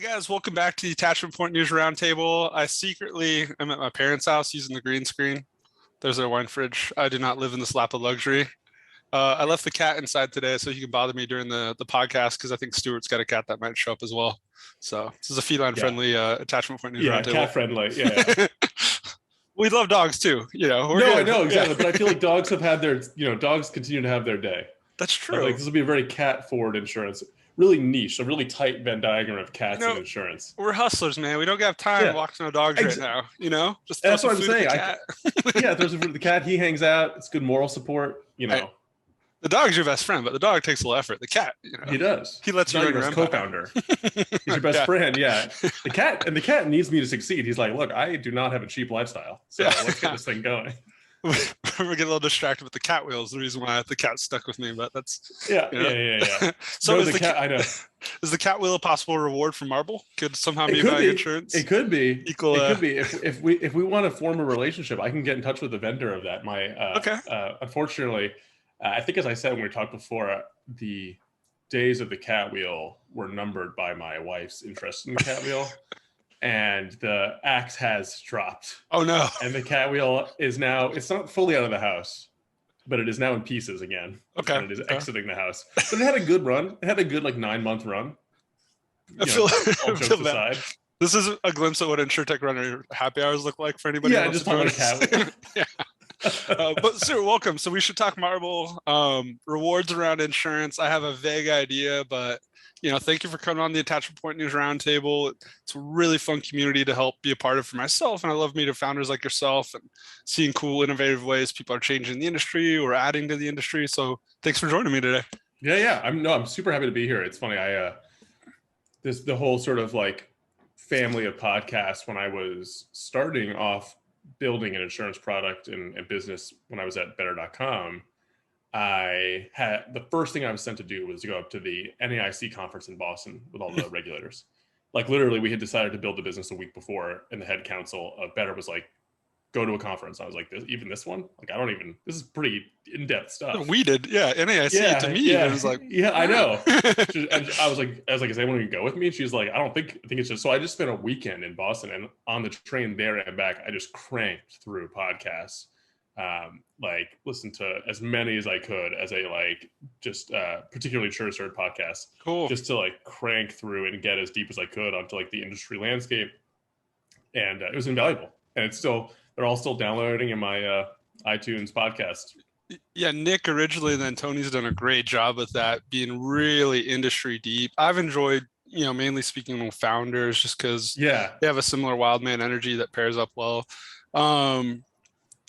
Hey guys, welcome back to the Attachment Point News Roundtable. I secretly am at my parents' house using the green screen. There's their wine fridge. I do not live in this lap of luxury. I left the cat inside today so he can bother me during the podcast because I think Stuart's got a cat that might show up as well. So this is a Yeah. feline-friendly Attachment Point News Yeah, Roundtable. cat friendly. Yeah. We love dogs too, we're No, good. I know exactly, Yeah. but I feel like dogs have had their, dogs continue to have their day. That's Like, true. this will be a very cat-forward insurance, really niche, a really tight Venn diagram of cats and insurance. We're hustlers, man. We don't have time Yeah, walking no dogs right now, Just throw that's some what I'm food at saying. the cat. Yeah, there's the cat. He hangs out. It's good moral support. The dog's your best friend, but the dog takes a little effort. The cat, He does. he lets you He's run your your co-founder. He's your best Yeah. friend. Yeah, the cat needs me to succeed. He's like, look, I do not have a cheap lifestyle, so let's get this thing going. We're getting a little distracted with the cat wheels. The reason why the cat's stuck with me, but that's Yeah. So No, is the cat? I know. Is the cat wheel a possible reward for Marble? Could somehow It be could buying be. insurance? It could be. Equal, It could be. If we want to form a relationship, I can get in touch with the vendor of that. Okay. Unfortunately, I think as I said when we talked before, the days of the cat wheel were numbered by my wife's interest in the cat wheel, and the axe has dropped. Oh no! And the cat wheel is now—it's not fully out of the house, but it is now in pieces again. Okay. And it is exiting the house. But it had a good run. It had a good 9-month run. I feel Jokes bad. aside. This is a glimpse of what InsurTech Runner happy hours look like for anybody. Yeah, just talking about cat. Yeah. But Stuart, welcome. So we should talk Marble rewards around insurance. I have a vague idea, but thank you for coming on the Attachment Point News Roundtable. It's a really fun community to help be a part of for myself, and I love meeting founders like yourself and seeing cool, innovative ways people are changing the industry or adding to the industry. So thanks for joining me today. Yeah. I'm super happy to be here. It's funny. The whole sort of family of podcasts when I was starting off building an insurance product and business when I was at better.com, I had the first thing I was sent to do was to go up to the NAIC conference in Boston with all the regulators. Literally, we had decided to build the business a week before, and the head counsel of Better was like, go to a conference. I was like, this one? This is pretty in-depth stuff. We did, yeah. NAIC to me, it was like, yeah, I know. And I was like, is anyone gonna go with me? And she's like, I think it's just, so I just spent a weekend in Boston, and on the train there and back, I just cranked through podcasts, listened to as many as I could as particularly Church podcasts. Cool. Just to crank through and get as deep as I could onto the industry landscape. And it was invaluable. And they're all still downloading in my iTunes podcast. Yeah, Nick originally, then Tony's done a great job with that, being really industry deep. I've enjoyed, mainly speaking with founders just because they have a similar wild man energy that pairs up well.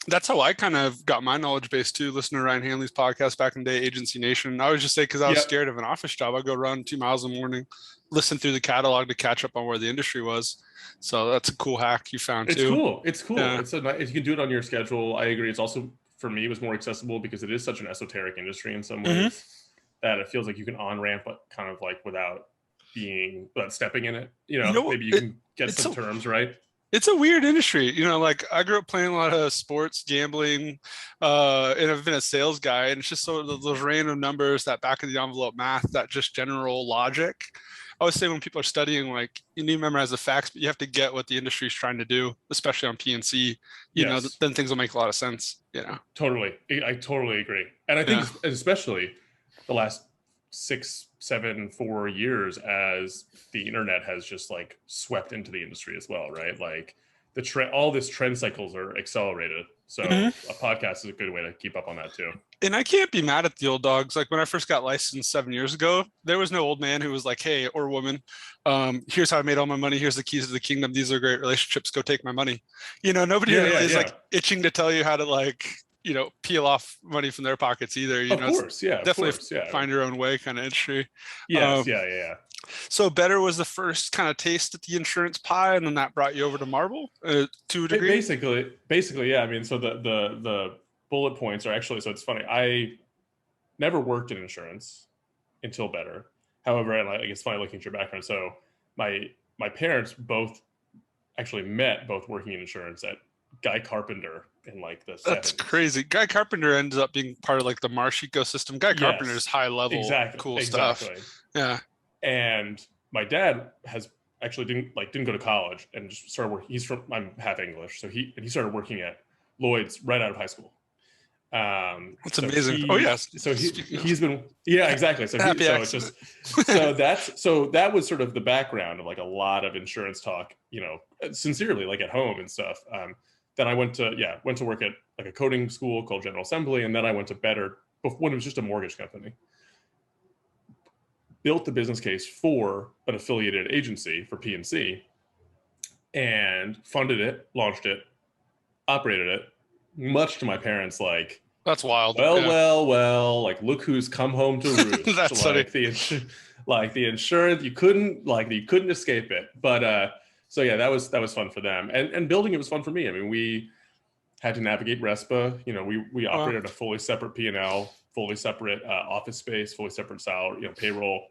That's how I kind of got my knowledge base too, listening to Ryan Hanley's podcast back in the day, Agency Nation. I would just say, because I was scared of an office job, I'd go run 2 miles in the morning, listen through the catalog to catch up on where the industry was. So that's a cool hack you found too. It's cool. Yeah. If you can do it on your schedule, I agree. It's also, for me, it was more accessible because it is such an esoteric industry in some ways that it feels like you can on-ramp, but kind of without stepping in it. Maybe you can get some terms right. It's a weird industry. I grew up playing a lot of sports, gambling, and I've been a sales guy, and it's just sort of those random numbers, that back of the envelope math, that just general logic. I always say when people are studying, you need to memorize the facts, but you have to get what the industry is trying to do, especially on P&C. Then things will make a lot of sense. Totally. I totally agree. And I think especially the last 6, 7, 4 years as the internet has just swept into the industry as well, right? All this trend cycles are accelerated. So a podcast is a good way to keep up on that too. And I can't be mad at the old dogs. When I first got licensed 7 years ago, there was no old man who was like, hey, or woman, here's how I made all my money. Here's the keys to the kingdom. These are great relationships. Go take my money. Nobody really is itching to tell you how to peel off money from their pockets either. Definitely find your own way kind of industry. Yes, So Better was the first kind of taste at the insurance pie, and then that brought you over to Marble to a degree? Basically, yeah. I mean, so the bullet points are actually, so it's funny. I never worked in insurance until Better. However, and it's funny looking at your background. So my parents both actually met both working in insurance at Guy Carpenter in the 70s. That's crazy. Guy Carpenter ends up being part of the Marsh ecosystem. Guy Carpenter's high level, cool stuff. Yeah. And my dad has actually didn't go to college and just started working. I'm half English, so he started working at Lloyd's right out of high school. That's So amazing. Oh yes. he's been, yeah, exactly. Happy So it's accident. just, so that was sort of the background of like a lot of insurance talk, sincerely, like at home and stuff. Then I went to work at like a coding school called General Assembly. And then I went to Better when it was just a mortgage company. Built the business case for an affiliated agency for PNC and funded it, launched it, operated it, much to my parents, like, That's wild. well, like, look who's come home to roost. That's like funny. the insurance, you couldn't escape it. But so yeah, that was fun for them, and building it was fun for me. I mean, we had to navigate RESPA. We operated a fully separate P&L, fully separate office space, fully separate salary, payroll,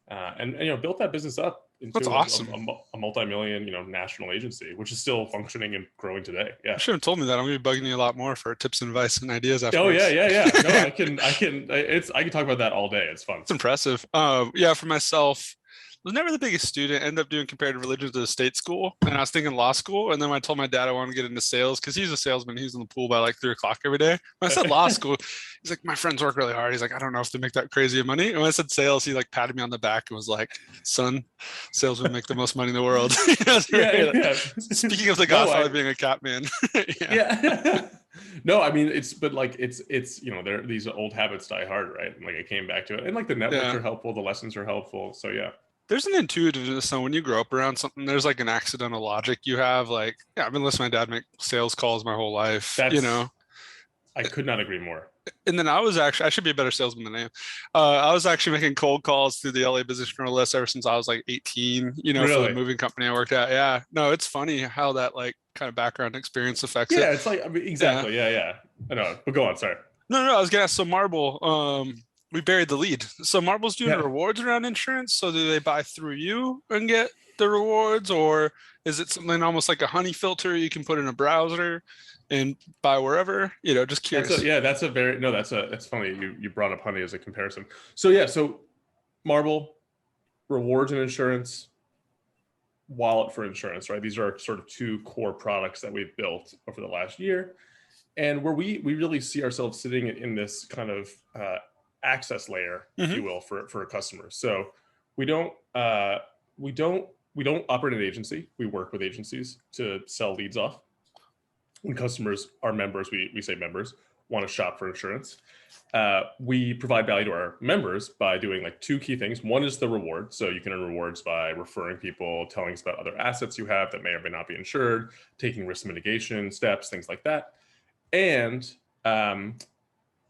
and built that business up into That's awesome. a multi-million, national agency, which is still functioning and growing today. Yeah. You should have told me that. I'm gonna be bugging you a lot more for tips and advice and ideas Oh afterwards. yeah. No, I can talk about that all day. It's fun. It's impressive. Yeah, for myself, I was never the biggest student. Ended up doing comparative religion to the state school, and I was thinking law school. And then when I told my dad I wanted to get into sales, because he's a salesman, he's in the pool by like 3 o'clock every day. When I said law school, he's like, my friends work really hard. He's like, I don't know if they make that crazy of money. And when I said sales, he like patted me on the back and was like, son, salesmen make the most money in the world. Yeah. Speaking of the Godfather being a cat man. Yeah. No, I mean, it's there, these old habits die hard, right? And like I came back to it, and like the networks are helpful, the lessons are helpful. So yeah. There's an intuitiveness. So when you grow up around something, there's like an accidental logic you have. Like, yeah, I've been listening to my dad make sales calls my whole life. I could not agree more. And then I should be a better salesman than I am. I was actually making cold calls through the LA Business Journal list ever since I was like 18, Really? for the moving company I worked at. Yeah. No, it's funny how that like kind of background experience affects it. Yeah, it's like, I mean, exactly. Yeah. I know, but go on. Sorry. No, I was gonna ask. So Marble, we buried the lead. So Marble's doing rewards around insurance. So do they buy through you and get the rewards, or is it something almost like a honey filter you can put in a browser and buy wherever? Just curious. That's funny. You brought up honey as a comparison. So Marble, rewards and insurance, wallet for insurance, right? These are sort of two core products that we've built over the last year, and where we really see ourselves sitting in this kind of access layer, if you will, for customers. So we don't operate an agency. We work with agencies to sell leads off. When customers are members, we say members want to shop for insurance. We provide value to our members by doing like two key things. One is the reward. So you can earn rewards by referring people, telling us about other assets you have that may or may not be insured, taking risk mitigation steps, things like that. And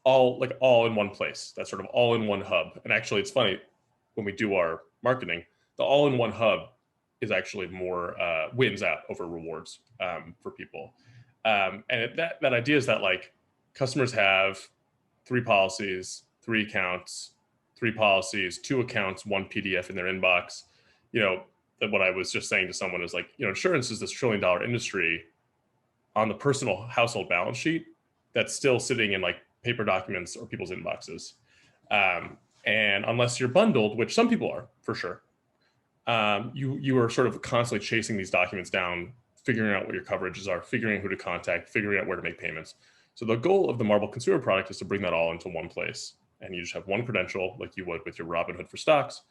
all in one place. That's sort of all in one hub. And actually, it's funny, when we do our marketing, the all in one hub is actually more wins out over rewards for people. And that idea is that like customers have 3 policies, 3 accounts, 3 policies, 2 accounts, 1 PDF in their inbox. That what I was just saying to someone is like, insurance is this $1 trillion industry on the personal household balance sheet that's still sitting in like paper documents or people's inboxes. And unless you're bundled, which some people are for sure, you are sort of constantly chasing these documents down, figuring out what your coverages are, figuring out who to contact, figuring out where to make payments. So the goal of the Marble consumer product is to bring that all into one place. And you just have one credential, like you would with your Robinhood for stocks,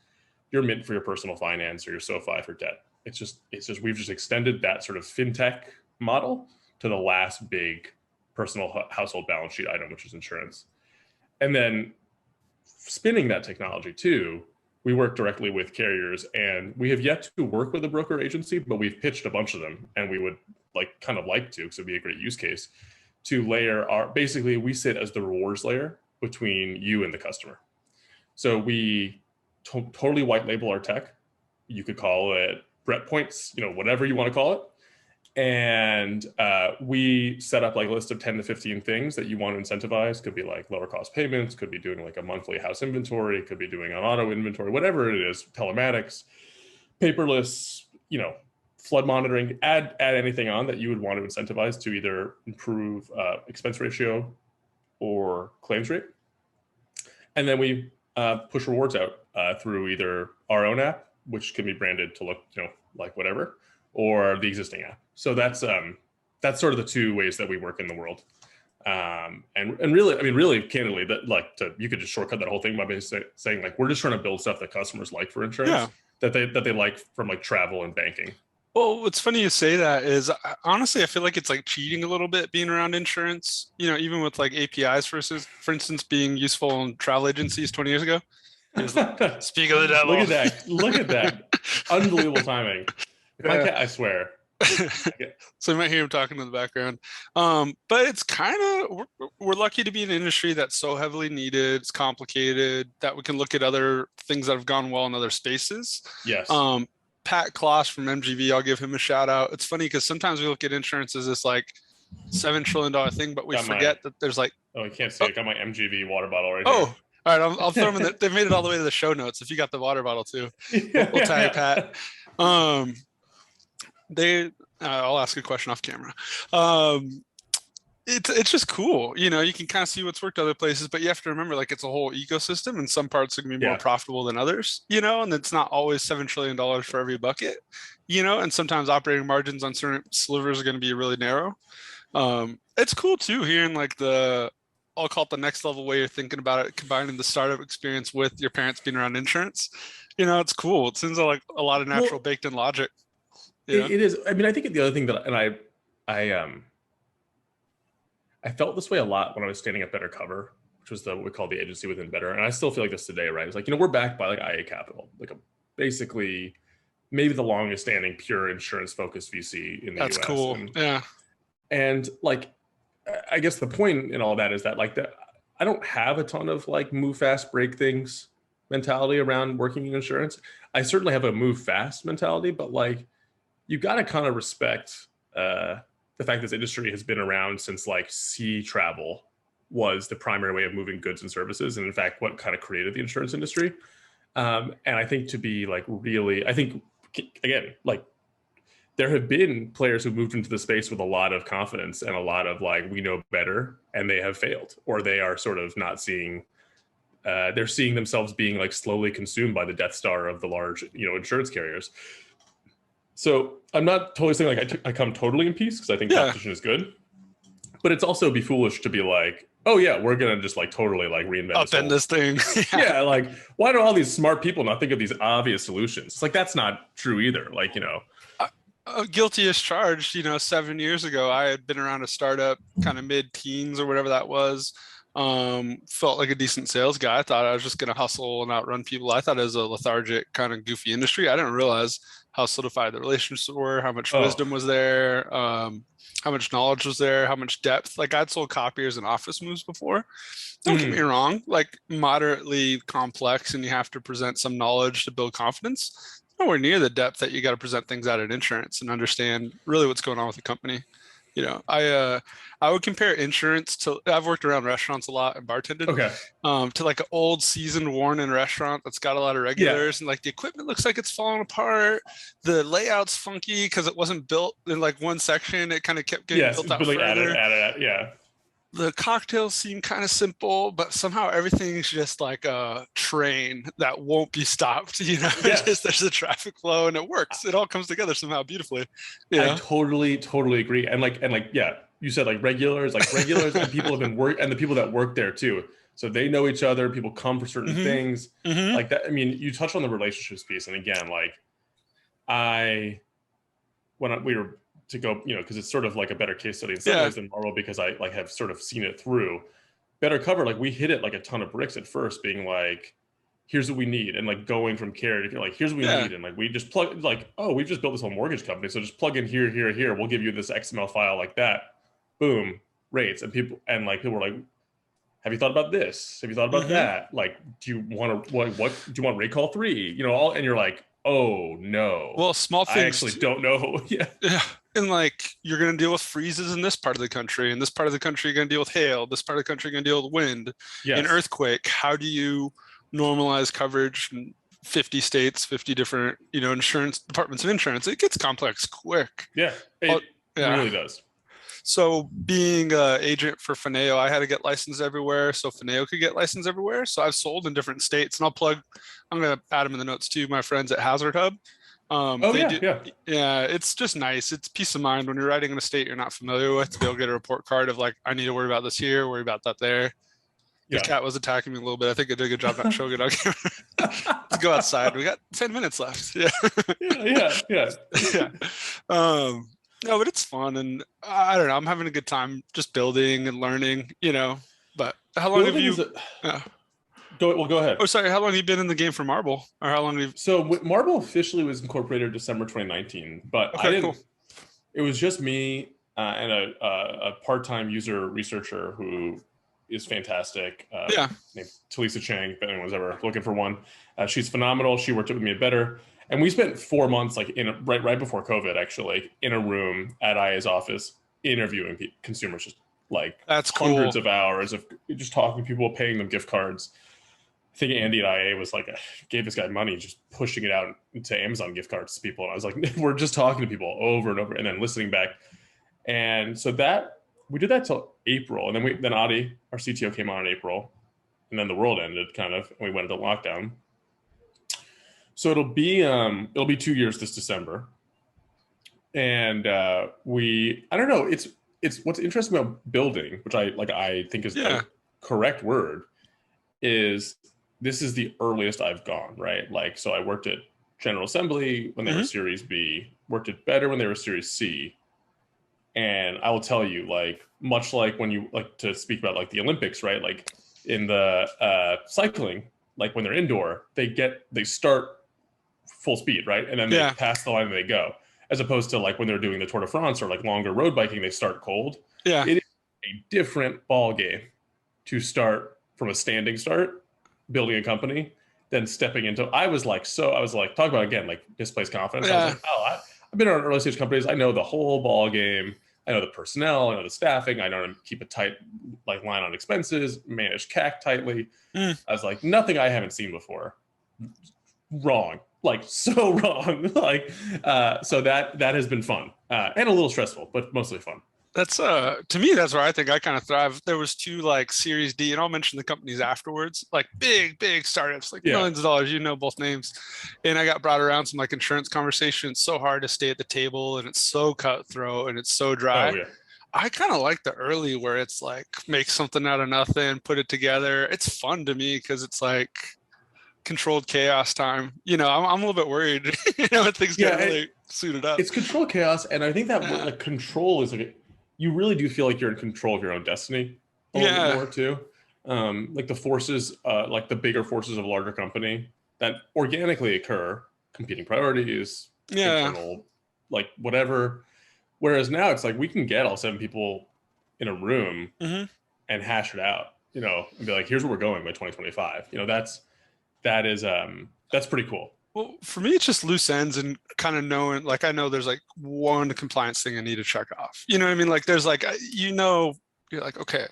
your Mint for your personal finance, or your SoFi for debt. It's just we've just extended that sort of fintech model to the last big personal household balance sheet item, which is insurance. And then spinning that technology too, we work directly with carriers, and we have yet to work with a broker agency, but we've pitched a bunch of them, and we would like to, because it'd be a great use case to layer basically we sit as the rewards layer between you and the customer. So we totally white label our tech. You could call it Brett points, whatever you want to call it. And we set up like a list of 10 to 15 things that you want to incentivize. Could be like lower cost payments, could be doing like a monthly house inventory, could be doing an auto inventory, whatever it is, telematics, paperless, flood monitoring, add anything on that you would want to incentivize to either improve expense ratio or claims rate. And then we push rewards out through either our own app, which can be branded to look, like whatever, or the existing app. So that's sort of the two ways that we work in the world. And really, I mean, really candidly, that like you could just shortcut that whole thing by saying like, we're just trying to build stuff that customers like for insurance, that they like from like travel and banking. Well, what's funny you say that is honestly, I feel like it's like cheating a little bit being around insurance, even with like APIs for instance, being useful in travel agencies 20 years ago. Speak of the devil. Look at that. Look at that. Unbelievable timing. If I can't, I swear. So you might hear him talking in the background. But it's kind of, we're lucky to be in an industry that's so heavily needed. It's complicated that we can look at other things that have gone well in other spaces. Yes. Pat Kloss from MGV, I'll give him a shout out. It's funny because sometimes we look at insurance as this like $7 trillion thing, but we forget that there's like. Oh, I can't see. I got my MGV water bottle right here. All right. I'll throw them in. They've made it all the way to the show notes. If you got the water bottle too, we'll tag Pat. I'll ask a question off camera. It's just cool. You can kind of see what's worked other places, but you have to remember like it's a whole ecosystem and some parts are going to be more profitable than others, and it's not always $7 trillion for every bucket, and sometimes operating margins on certain slivers are going to be really narrow. It's cool too hearing like I'll call it the next level way you're thinking about it, combining the startup experience with your parents being around insurance. It's cool. It seems like a lot of natural baked in logic. It is. I mean, I think the other thing that, and I felt this way a lot when I was standing up Better Cover, which was what we call the agency within Better. And I still feel like this today, right? It's like, we're backed by like IA Capital, like basically maybe the longest standing pure insurance focused VC in the US. That's cool. And like, I guess the point in all that is that like I don't have a ton of like move fast, break things mentality around working in insurance. I certainly have a move fast mentality, but like, you got to kind of respect the fact that this industry has been around since like sea travel was the primary way of moving goods and services. And in fact, what kind of created the insurance industry. And I think to be like really, I think, again, like there have been players who moved into the space with a lot of confidence and a lot of like, we know better, and they have failed, or they are sort of not seeing, they're seeing themselves being like slowly consumed by the Death Star of the large, insurance carriers. So I'm not totally saying like I come totally in peace, because I think competition is good, but it's also be foolish to be like, oh yeah, we're gonna just like totally like reinvent this thing. Yeah, like why do all these smart people not think of these obvious solutions? It's like that's not true either. Like guilty as charged. 7 years ago, I had been around a startup, kind of mid-teens or whatever that was. Felt like a decent sales guy. I thought I was just gonna hustle and outrun people. I thought it was a lethargic, kind of goofy industry. I didn't realize how solidified the relationships were, how much wisdom was there, how much knowledge was there, how much depth. Like I'd sold copiers and office moves before. Don't get me wrong, like moderately complex, and you have to present some knowledge to build confidence. Nowhere near the depth that you got to present things out in insurance and understand really what's going on with the company. I would compare insurance to, I've worked around restaurants a lot and bartended, to like an old seasoned worn-in restaurant that's got a lot of regulars, and like the equipment looks like it's falling apart. The layout's funky because it wasn't built in like one section. It kind of kept getting built out further. Added, The cocktails seem kind of simple, but somehow everything's just like a train that won't be stopped. There's a traffic flow and it works. It all comes together somehow beautifully. I totally agree. And you said like regulars and people have been and the people that work there too. So they know each other. People come for certain things like that. I mean, you touched on the relationships piece, and again, like we were to go, because it's sort of like a better case study in some ways than Marvel, because I like have sort of seen it through. Better Cover, like we hit it like a ton of bricks at first, being like, here's what we need, and like going from carrier to like, here's what we need, and like we just plug like, oh, we've just built this whole mortgage company, so just plug in here, we'll give you this XML file like that, boom, rates, and people were like, have you thought about this? Have you thought about that? Like, do you want to what do you want rate call 3? And you're like, oh no. Well, small things. I actually don't know. Yeah. And like, you're going to deal with freezes in this part of the country. In this part of the country, you're going to deal with hail. This part of the country, you're going to deal with wind. An earthquake. How do you normalize coverage in 50 states, 50 different, insurance departments of insurance? It gets complex quick. Yeah, it really does. So being an agent for Fineo, I had to get licensed everywhere so Fineo could get licensed everywhere. So I've sold in different states, and I'm going to add them in the notes too, my friends at Hazard Hub. Oh They yeah, do, yeah. yeah, it's just nice. It's peace of mind when you're writing in a state you're not familiar with to be able to get a report card of like, I need to worry about this here, worry about that there. The Yeah. cat was attacking me a little bit. I think I did a good job not showing it on camera. Let's go outside. We got 10 minutes left. Yeah. Yeah, yeah, Yeah. Um, no, but it's fun. And I don't know. I'm having a good time just building and learning, But how long have building you, is a uh, go ahead. oh, sorry. How long have you been in the game for Marble? Or how long have you, So Marble officially was incorporated December 2019, but I okay, cool. didn't. It was just me and a part-time user researcher who is fantastic, Yeah. named Talisa Chang. If anyone's ever looking for one, she's phenomenal. She worked with me at Better, and we spent 4 months, like right before COVID, actually, like, in a room at IA's office interviewing consumers, just like That's hundreds cool. of hours of just talking to people, paying them gift cards. I think Andy at IA was like, gave this guy money, just pushing it out into Amazon gift cards to people. And I was like, we're just talking to people over and over and then listening back. And so that we did that till April. And then Adi, our CTO, came on in April. And then the world ended kind of, and we went into lockdown. So it'll be 2 years this December. And I don't know, it's what's interesting about building, which I think is Yeah. the correct word, is this is the earliest I've gone, right? Like, so I worked at General Assembly when they were Hmm. Series B, worked at Better when they were Series C. And I will tell you, like, much like when you like to speak about like the Olympics, right? Like in the cycling, like when they're indoor, they start full speed, right? And then they Yeah. pass the line and they go. As opposed to like when they're doing the Tour de France or like longer road biking, they start cold. Yeah. It is a different ball game to start from a standing start building a company than stepping into. I was like, talk about again, like misplaced confidence. I was Yeah. like, I've been around early stage companies. I know the whole ball game. I know the personnel. I know the staffing. I know how to keep a tight like line on expenses, manage CAC tightly. Mm. I was like, nothing I haven't seen before. Wrong, like so wrong. Like, so that has been fun and a little stressful, but mostly fun. That's to me, that's where I think I kind of thrive. There was two like Series D, and I'll mention the companies afterwards, like big startups, like Yeah. millions of dollars, both names. And I got brought around some like insurance conversations. It's so hard to stay at the table and it's so cutthroat and it's so Oh dry. yeah. I kind of like the early where it's like make something out of nothing, put it together. It's fun to me because it's like controlled chaos time. I'm a little bit worried, when things get Yeah. really suited up. It's control chaos, and I think that Yeah. like control is like you really do feel like you're in control of your own destiny a little bit Yeah. more too. Like the forces, like the bigger forces of a larger company that organically occur, competing priorities, Yeah. internal, like whatever. Whereas now it's like we can get all 7 people in a room Hmm. and hash it out, and be like, here's where we're going by 2025. That's pretty cool. Well, for me, it's just loose ends and kind of knowing, like, I know there's like one compliance thing I need to check off. You know what I mean? Like, there's like, you're like, okay,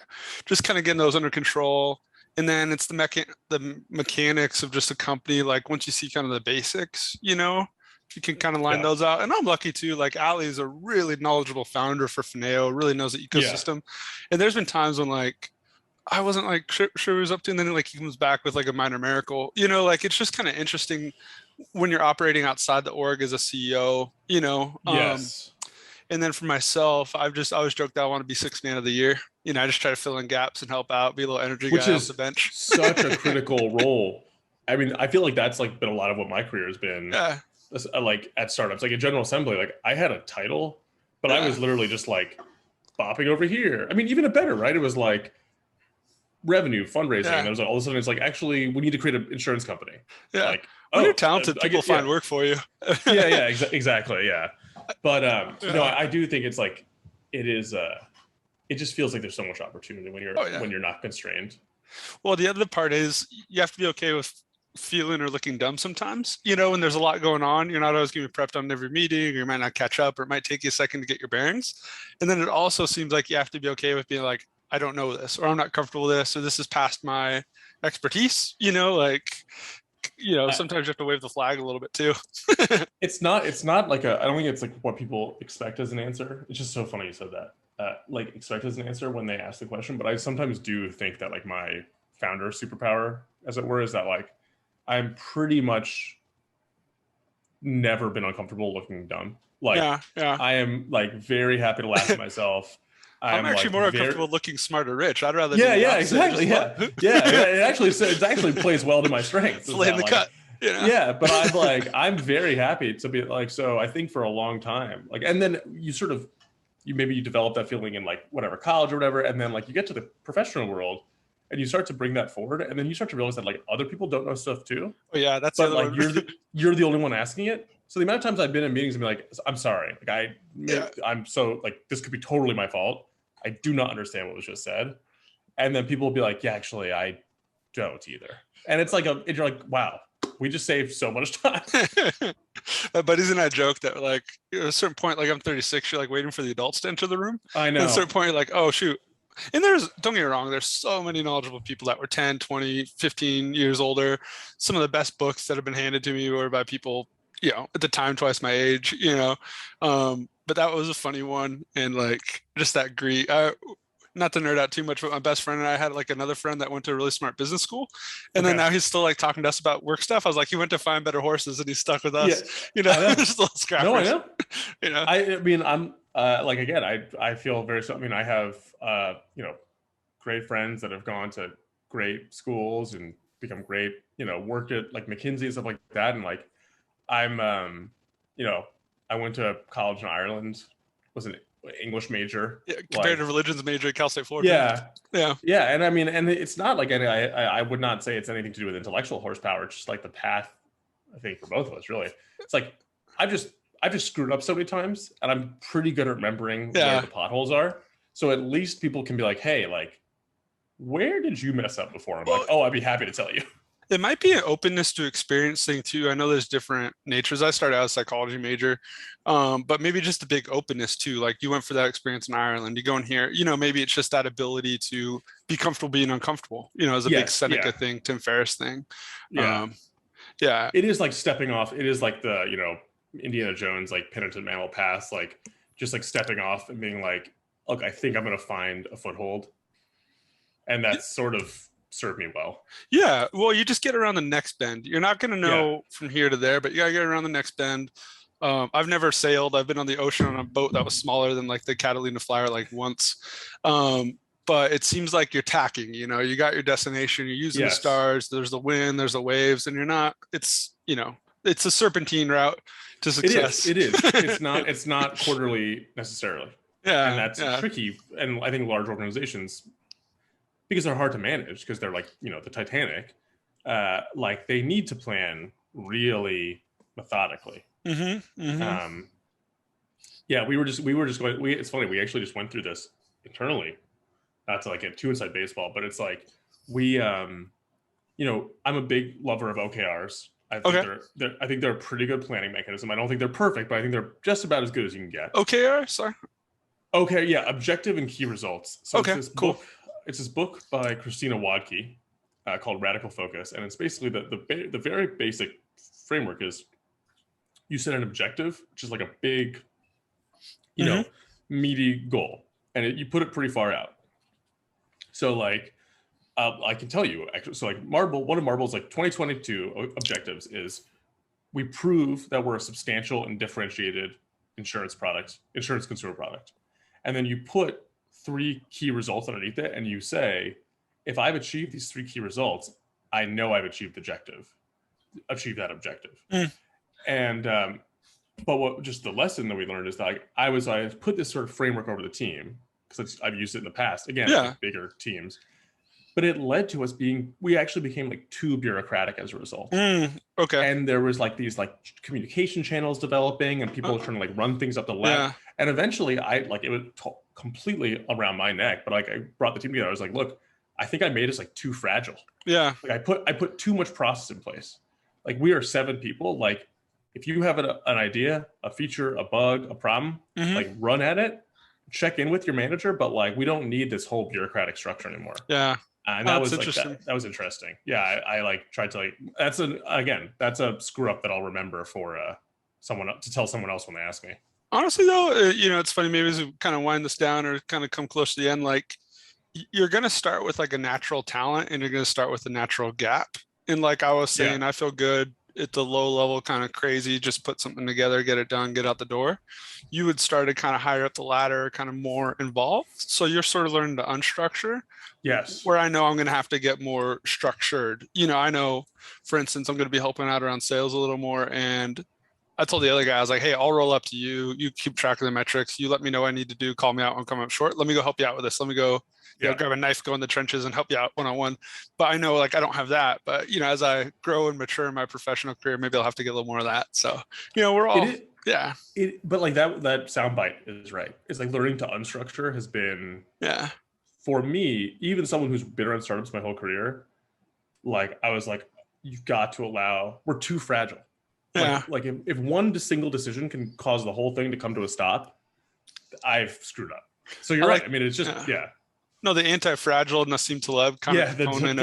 just kind of getting those under control. And then it's the mechanics of just a company. Like, once you see kind of the basics, you can kind of line Yeah. those out. And I'm lucky too. Like, Ali is a really knowledgeable founder for Fineo, really knows the Yeah. ecosystem. And there's been times when like, I wasn't like sure what he was up to, and then like he comes back with like a minor miracle. Like it's just kind of interesting when you're operating outside the org as a CEO. Yes. And then for myself, I've just always joked that I want to be sixth man of the year. I just try to fill in gaps and help out, be a little energy Which guy off the is bench. such a critical role. I mean, I feel like that's like been a lot of what my career has been. Yeah, Like at startups, like at General Assembly, like I had a title, but I yeah, was literally just like bopping over here. I mean, even a Better, right? It was like revenue, fundraising, and yeah, there was all of a sudden it's like, actually, we need to create an insurance company. yeah. Like, When you're talented, I people get, find work for you. yeah, exactly, yeah. But no, Yeah. I do think it's like it is. It just feels like there's so much opportunity Oh yeah. when you're not constrained. Well, the other part is you have to be okay with feeling or looking dumb sometimes. When there's a lot going on, you're not always going to be prepped on every meeting, or you might not catch up, or it might take you a second to get your bearings. And then it also seems like you have to be okay with being like, I don't know this, or I'm not comfortable with this, or this is past my expertise. Sometimes you have to wave the flag a little bit too. It's not like I don't think it's like what people expect as an answer. It's just so funny you said that. Like expect as an answer when they ask the question, but I sometimes do think that like my founder superpower, as it were, is that like I'm pretty much never been uncomfortable looking dumb. Like, Yeah. I am like very happy to laugh at myself. I'm I'm actually like more very, uncomfortable looking smart or rich. I'd rather do the opposite. exactly. Yeah. Yeah. It actually plays well to my strengths. It's Is laying that the like, cut. You know? yeah, but I'm very happy to be like, so I think for a long time, like, and then maybe you develop that feeling in like whatever college or whatever. And then like you get to the professional world and you start to bring that forward. And then you start to realize that like other people don't know stuff too. Oh yeah, that's But the like other one. you're the only one asking it. So the amount of times I've been in meetings and be like, I'm sorry, like I'm so like, this could be totally my fault. I do not understand what was just said. And then people will be like, yeah, actually I don't either. And it's like you're like, wow, we just saved so much time. My buddies and I joke that like at a certain point, like I'm 36, you're like waiting for the adults to enter the room. I know. At a certain point, you're like, oh shoot. And don't get me wrong, there's so many knowledgeable people that were 10, 20, 15 years older. Some of the best books that have been handed to me were by people, at the time twice my age, but that was a funny one. And like just that greed, not to nerd out too much, but my best friend and I had like another friend that went to a really smart business school. And then now he's still like talking to us about work stuff. I was like, he went to find better horses and he's stuck with us, just little scrappers. No, I know. I mean, I'm like, again, I feel very, I mean, I have, great friends that have gone to great schools and become great, worked at like McKinsey and stuff like that. And like, I'm, I went to college in Ireland, was an English major. Yeah, comparative religions major at Cal State Florida. Yeah. And I mean, and it's not like I would not say it's anything to do with intellectual horsepower. It's just like the path, I think, for both of us, really. It's like, I've just screwed up so many times and I'm pretty good at remembering where the potholes are. So at least people can be like, hey, like, where did you mess up before? I'm like, oh, I'd be happy to tell you. It might be an openness to experiencing too. I know there's different natures. I started out as a psychology major, but maybe just a big openness too. Like you went for that experience in Ireland, you go in here, maybe it's just that ability to be comfortable being uncomfortable, as a big Seneca thing, Tim Ferriss thing. Yeah. Yeah. It is like stepping off. It is like the, Indiana Jones, like penitent man will pass, like just like stepping off and being like, look, I think I'm going to find a foothold. And that's sort of served me well. Yeah. Well, you just get around the next bend. You're not going to know from here to there, but you got to get around the next bend. I've never sailed. I've been on the ocean on a boat that was smaller than like the Catalina Flyer, like once. But it seems like you're tacking, you got your destination, you're using the stars, there's the wind, there's the waves, and it's a serpentine route to success. It is. It's not quarterly necessarily. Yeah. And that's tricky. And I think large organizations, because they're hard to manage, because they're like, the Titanic, like they need to plan really methodically. Mm-hmm. Mm-hmm. We were just going, it's funny, we actually just went through this internally, not to like get too inside baseball, but it's like I'm a big lover of OKRs. I think they're a pretty good planning mechanism. I don't think they're perfect, but I think they're just about as good as you can get. OKR, sorry. Okay, yeah, objective and key results. So cool. It's this book by Christina Wadke called Radical Focus, and it's basically the very basic framework is you set an objective, which is like a big, meaty goal, and you put it pretty far out. So like, I can tell you actually. So like one of Marble's like 2022 objectives is we prove that we're a substantial and differentiated insurance consumer product, and then you put 3 key results underneath it, and you say, if I've achieved these 3 key results, I know I've achieved that objective. And but what just the lesson that we learned is that like, I put this sort of framework over the team because I've used it in the past, again, with bigger teams, but it led to us we actually became like too bureaucratic as a result. Okay. And there was like these like communication channels developing, and people were trying to like run things up the ladder. And eventually it was completely around my neck, but like I brought the team together. I was like, look, I think I made us like too fragile. Yeah. Like I put too much process in place. Like we are 7 people. Like if you have an idea, a feature, a bug, a problem, like run at it, check in with your manager, but like we don't need this whole bureaucratic structure anymore. Yeah. And that was interesting. That was interesting. Yeah. I like tried to like, that's a screw up that I'll remember for to tell someone else when they ask me. Honestly though, it's funny, maybe as we kind of wind this down or kind of come close to the end, like you're going to start with like a natural talent and you're going to start with a natural gap. And like I was saying, I feel good at the low level, kind of crazy, just put something together, get it done, get out the door. You would start to kind of higher up the ladder, kind of more involved. So you're sort of learning to unstructure, Yes. where I know I'm going to have to get more structured. I know, for instance, I'm going to be helping out around sales a little more. And I told the other guy, I was like, hey, I'll roll up to you. You keep track of the metrics. You let me know what I need to do. Call me out when I'm coming up short. Let me go help you out with this. Let me go, grab a knife, go in the trenches and help you out one-on-one. But I know like I don't have that. But, as I grow and mature in my professional career, maybe I'll have to get a little more of that. So, we're all, yeah. But like that soundbite is right. It's like learning to unstructure has been, for me, even someone who's been around startups my whole career, like I was like, you've got to allow, we're too fragile. Like if one single decision can cause the whole thing to come to a stop, I've screwed up. So you're right. I mean, it's just, No, the anti-fragile Nassim Taleb kind of component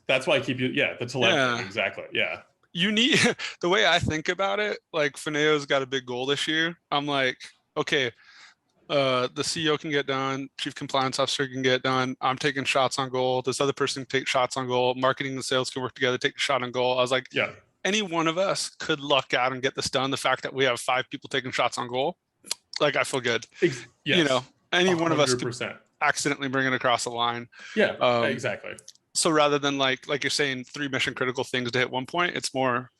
that's why I keep you, the Taleb thing, exactly. Yeah. You need, the way I think about it, like Fineo's got a big goal this year. I'm like, okay, the CEO can get done, chief compliance officer can get done. I'm taking shots on goal. This other person can take shots on goal. Marketing and sales can work together, take a shot on goal. I was like, any one of us could luck out and get this done. The fact that we have 5 people taking shots on goal, like I feel good. Yes. Any 100%. one of us could accidentally bring it across the line. Yeah, exactly. So rather than like you're saying 3 mission critical things to hit one point, it's more,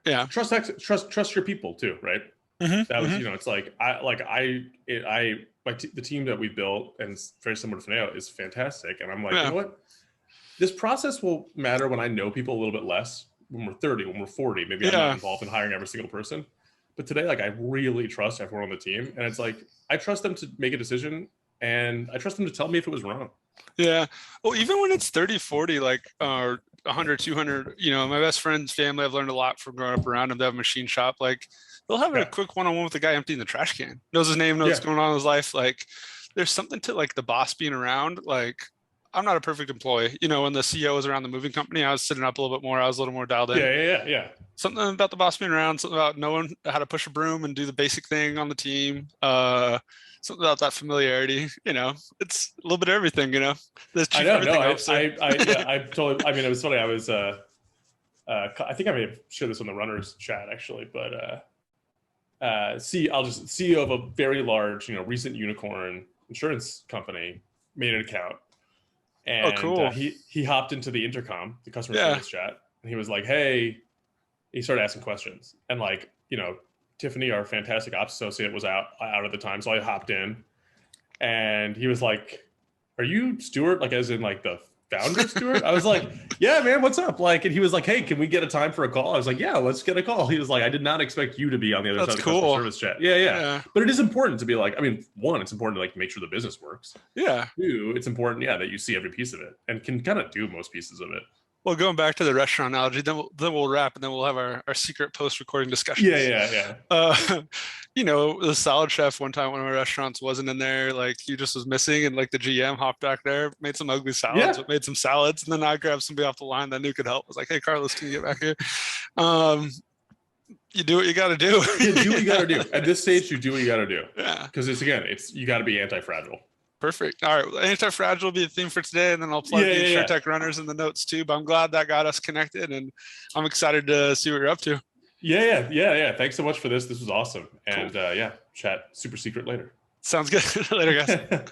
trust your people too, right? That was, it's like the team that we built, and it's very similar to Fineo, is fantastic. And I'm like, you know what? This process will matter when I know people a little bit less. When we're 30, when we're 40, maybe I'm not involved in hiring every single person. But today, like, I really trust everyone on the team. And it's like, I trust them to make a decision, and I trust them to tell me if it was wrong. Yeah. Well, even when it's 30, 40, like 100, 200, my best friend's family, I've learned a lot from growing up around them. They have a machine shop. Like, they'll have a quick one-on-one with the guy emptying the trash can. Knows his name, knows what's going on in his life. Like, there's something to like the boss being around. Like, I'm not a perfect employee. When the CEO was around the moving company, I was sitting up a little bit more. I was a little more dialed in. Yeah. Something about the boss being around, something about knowing how to push a broom and do the basic thing on the team. Something about that familiarity. It's a little bit of everything. I know. I totally. I mean, it was funny. I was. I think I may have shared this on the runners chat actually, but CEO of a very large, recent unicorn insurance company made an account. And cool. He hopped into the intercom, the customer service chat, and he was like, hey, he started asking questions. And like, Tiffany, our fantastic ops associate, was out at the time. So I hopped in, and he was like, are you Stuart? Like, as in like the founder Stuart? I was like, yeah, man, what's up? Like, and he was like, hey, can we get a time for a call? I was like, yeah, let's get a call. He was like, I did not expect you to be on the other side of the customer service chat. Yeah. But it is important to be like, I mean, one, it's important to like make sure the business works. Yeah. Two, it's important, that you see every piece of it and can kind of do most pieces of it. Well, going back to the restaurant analogy, then we'll wrap, and then we'll have our secret post-recording discussion. Yeah. The salad chef one time, one of my restaurants wasn't in there. Like, he just was missing, and like the GM hopped back there, made some ugly salads, but made some salads, and then I grabbed somebody off the line that I knew could help. I was like, hey, Carlos, can you get back here? You do what you got to do. You do what you got to do. At this stage, you do what you got to do. Yeah. Because you got to be anti-fragile. Perfect. All right. Anti-fragile will be the theme for today, and then I'll plug the InsurTech runners in the notes too. But I'm glad that got us connected, and I'm excited to see what you're up to. Yeah. Thanks so much for this. This was awesome. And chat super secret later. Sounds good. Later, guys.